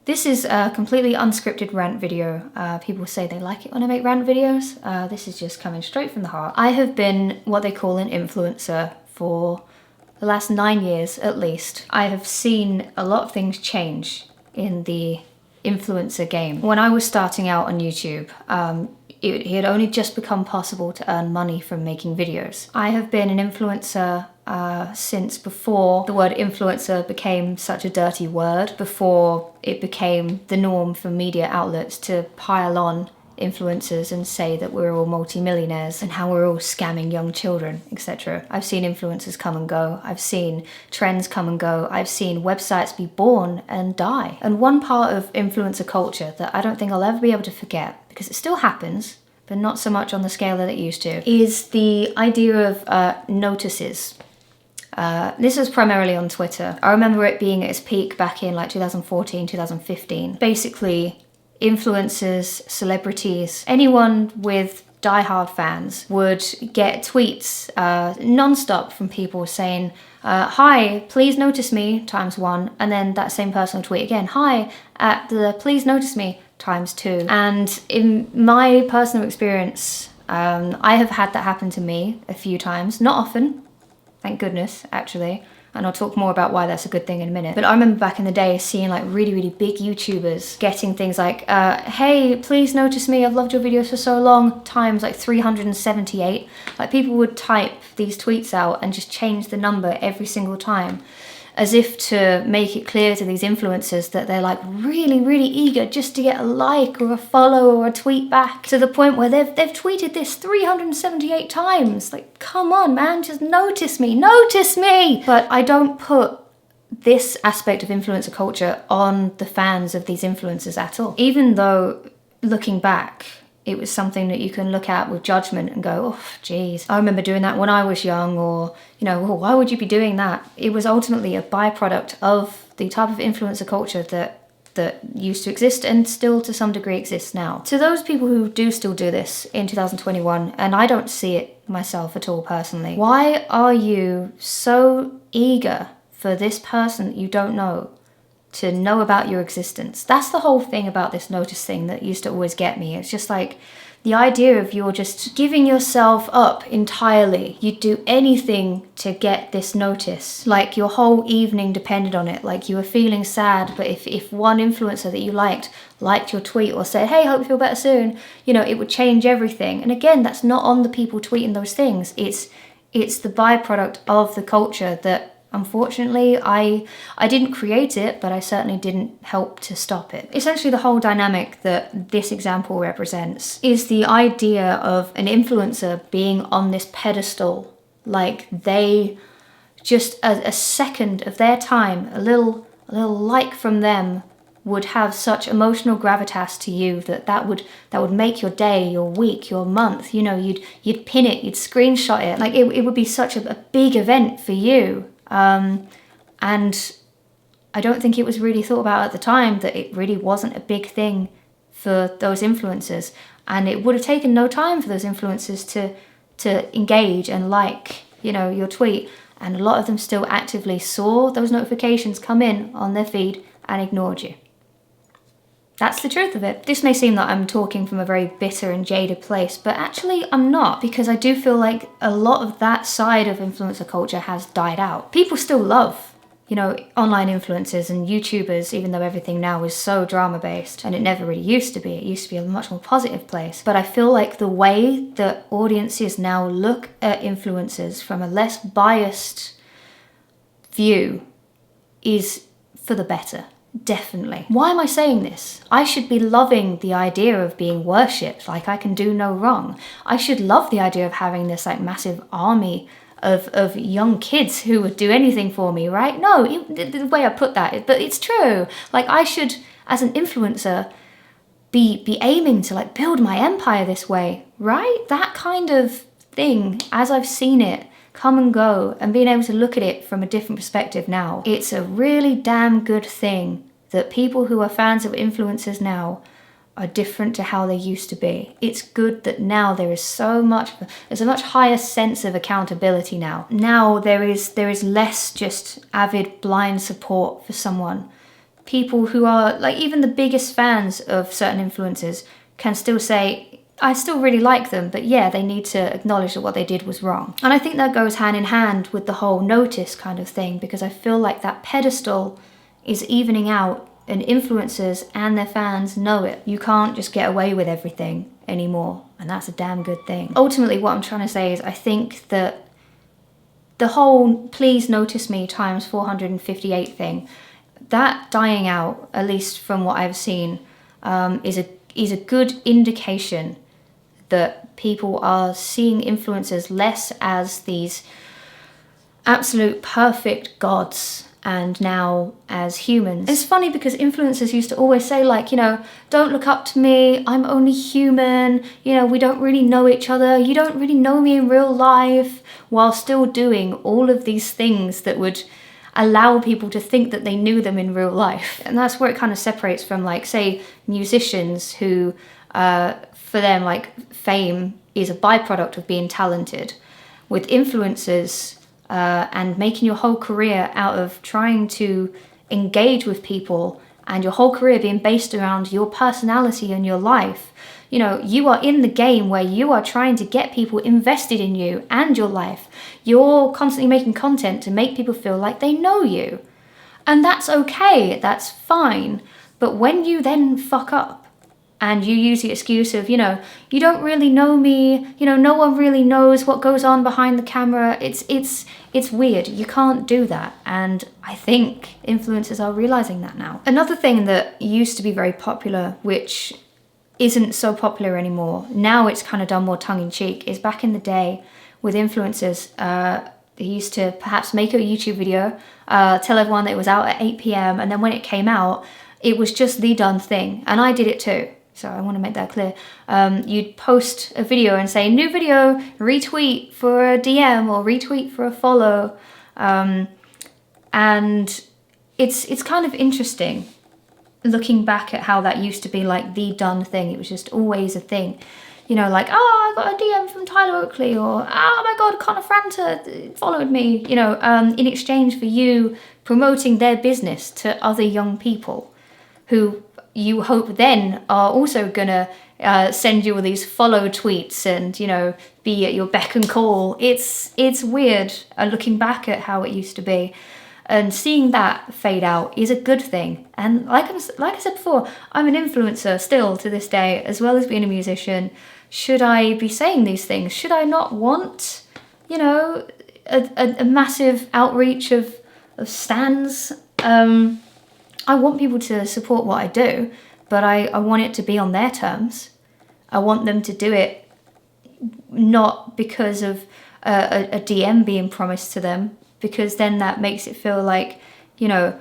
This is a completely unscripted rant video. People say they like it when I make rant videos. This is just coming straight from the heart. I have been what they call an influencer for the last 9 years at least. I have seen a lot of things change in the influencer game. When I was starting out on YouTube, it had only just become possible to earn money from making videos. I have been an influencer since before the word influencer became such a dirty word, before it became the norm for media outlets to pile on influencers and say that we're all multimillionaires and how we're all scamming young children, etc. I've seen influencers come and go. I've seen trends come and go. I've seen websites be born and die. And one part of influencer culture that I don't think I'll ever be able to forget, because it still happens, but not so much on the scale that it used to, is the idea of notices. This was primarily on Twitter. I remember it being at its peak back in like 2014, 2015. Basically, influencers, celebrities, anyone with diehard fans would get tweets non-stop from people saying, hi, please notice me, ×1, and then that same person will tweet again, hi, please notice me, ×2. And in my personal experience, I have had that happen to me a few times, not often, thank goodness, actually. And I'll talk more about why that's a good thing in a minute. But I remember back in the day seeing like really, really big YouTubers getting things like, hey, please notice me, I've loved your videos for so long, times like 378. Like people would type these tweets out and just change the number every single time, as if to make it clear to these influencers that they're like really, really eager just to get a like or a follow or a tweet back, to the point where they've tweeted this 378 times. Like, come on, man, just notice me, notice me! But I don't put this aspect of influencer culture on the fans of these influencers at all. Even though, looking back, it was something that you can look at with judgment and go, oh, geez, I remember doing that when I was young, or, you know, oh, why would you be doing that? It was ultimately a byproduct of the type of influencer culture that used to exist and still to some degree exists now. To those people who do still do this in 2021, and I don't see it myself at all personally, why are you so eager for this person that you don't know to know about your existence? That's the whole thing about this notice thing that used to always get me. It's just like the idea of you're just giving yourself up entirely. You'd do anything to get this notice. Like your whole evening depended on it. Like you were feeling sad, but if one influencer that you liked your tweet or said, hey, hope you feel better soon, you know, it would change everything. And again, that's not on the people tweeting those things. It's the byproduct of the culture that, unfortunately, I didn't create it, but I certainly didn't help to stop it. Essentially, the whole dynamic that this example represents is the idea of an influencer being on this pedestal, like they just a second of their time, a little like from them would have such emotional gravitas to you that would make your day, your week, your month. You know, you'd pin it, you'd screenshot it. Like it would be such a big event for you. And I don't think it was really thought about at the time that it really wasn't a big thing for those influencers, and it would have taken no time for those influencers to engage and like, you know, your tweet, and a lot of them still actively saw those notifications come in on their feed and ignored you. That's the truth of it. This may seem that I'm talking from a very bitter and jaded place, but actually I'm not, because I do feel like a lot of that side of influencer culture has died out. People still love, you know, online influencers and YouTubers, even though everything now is so drama-based, and it never really used to be. It used to be a much more positive place. But I feel like the way that audiences now look at influencers from a less biased view is for the better. Definitely. Why am I saying this? I should be loving the idea of being worshipped, like I can do no wrong. I should love the idea of having this like massive army of young kids who would do anything for me, right? No, the way I put that, but it's true. Like I should, as an influencer, be aiming to like build my empire this way, right? That kind of thing, as I've seen it come and go, and being able to look at it from a different perspective now, it's a really damn good thing that people who are fans of influencers now are different to how they used to be. It's good that now there's a much higher sense of accountability now. Now there is less just avid blind support for someone. people who are like even the biggest fans of certain influencers can still say, I still really like them, but yeah, they need to acknowledge that what they did was wrong. And I think that goes hand in hand with the whole notice kind of thing, because I feel like that pedestal is evening out, and influencers and their fans know it. You can't just get away with everything anymore, and that's a damn good thing. Ultimately, what I'm trying to say is I think that the whole please notice me times 458 thing, that dying out, at least from what I've seen, is a good indication that people are seeing influencers less as these absolute perfect gods and now as humans. It's funny because influencers used to always say like, you know, don't look up to me, I'm only human, you know, we don't really know each other, you don't really know me in real life, while still doing all of these things that would allow people to think that they knew them in real life. And that's where it kind of separates from like, say, musicians who, for them, like fame is a byproduct of being talented. With influencers, and making your whole career out of trying to engage with people, and your whole career being based around your personality and your life. You know, you are in the game where you are trying to get people invested in you and your life. You're constantly making content to make people feel like they know you. And that's okay, that's fine. But when you then fuck up, and you use the excuse of, you know, you don't really know me, you know, no one really knows what goes on behind the camera. It's weird. You can't do that. And I think influencers are realizing that now. Another thing that used to be very popular, which isn't so popular anymore, now it's kind of done more tongue-in-cheek, is back in the day with influencers, they used to perhaps make a YouTube video, tell everyone that it was out at 8 p.m. and then when it came out, it was just the done thing. And I did it too. So I want to make that clear. You'd post a video and say, new video, retweet for a DM or retweet for a follow. And it's kind of interesting looking back at how that used to be like the done thing. It was just always a thing. You know, like, oh, I got a DM from Tyler Oakley, or, oh my God, Connor Franta followed me, you know, in exchange for you promoting their business to other young people who you hope then are also gonna send you all these follow tweets and, you know, be at your beck and call. It's weird looking back at how it used to be, and seeing that fade out is a good thing. And like I said before, I'm an influencer still to this day, as well as being a musician. Should I be saying these things? Should I not want, you know, a massive outreach of stans? I want people to support what I do, but I want it to be on their terms. I want them to do it not because of a DM being promised to them, because then that makes it feel like, you know,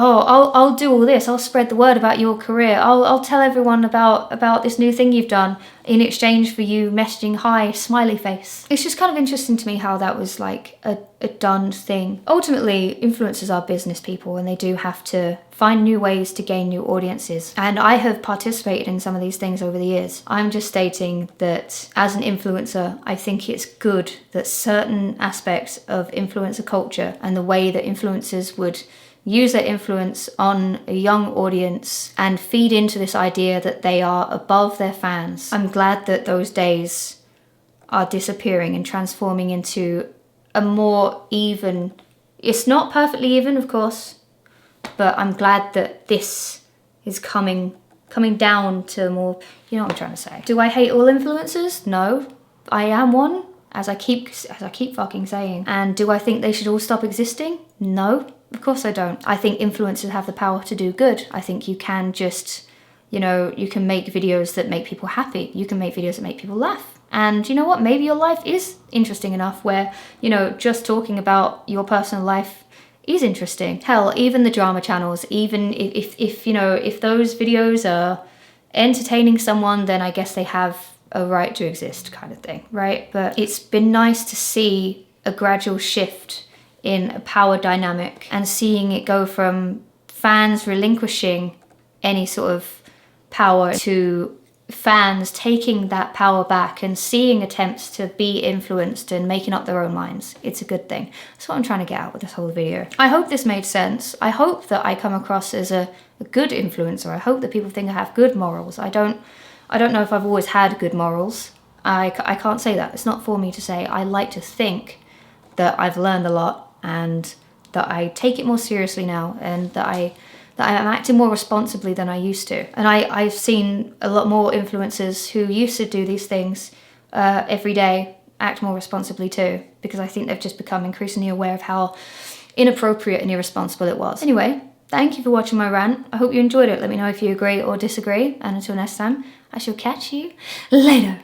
oh, I'll do all this, I'll spread the word about your career, I'll tell everyone about this new thing you've done in exchange for you messaging hi, smiley face. It's just kind of interesting to me how that was like a done thing. Ultimately, influencers are business people, and they do have to find new ways to gain new audiences. And I have participated in some of these things over the years. I'm just stating that as an influencer, I think it's good that certain aspects of influencer culture and the way that influencers would use their influence on a young audience and feed into this idea that they are above their fans. I'm glad that those days are disappearing and transforming into a more even, it's not perfectly even, of course, but I'm glad that this is coming down to more, you know what I'm trying to say. Do I hate all influencers? No, I am one, as I keep fucking saying. And do I think they should all stop existing? No. Of course I don't. I think influencers have the power to do good. I think you can just, you know, you can make videos that make people happy. You can make videos that make people laugh. And you know what? Maybe your life is interesting enough where, you know, just talking about your personal life is interesting. Hell, even the drama channels, even if you know, if those videos are entertaining someone, then I guess they have a right to exist, kind of thing, right? But it's been nice to see a gradual shift in a power dynamic, and seeing it go from fans relinquishing any sort of power to fans taking that power back and seeing attempts to be influenced and making up their own minds. It's a good thing. That's what I'm trying to get out with this whole video. I hope this made sense. I hope that I come across as a good influencer. I hope that people think I have good morals. I don't know if I've always had good morals. I can't say that. It's not for me to say. I like to think that I've learned a lot and that I take it more seriously now, and that I am acting more responsibly than I used to. And I've seen a lot more influencers who used to do these things every day act more responsibly too, because I think they've just become increasingly aware of how inappropriate and irresponsible it was. Anyway, thank you for watching my rant. I hope you enjoyed it. Let me know if you agree or disagree. And until next time, I shall catch you later.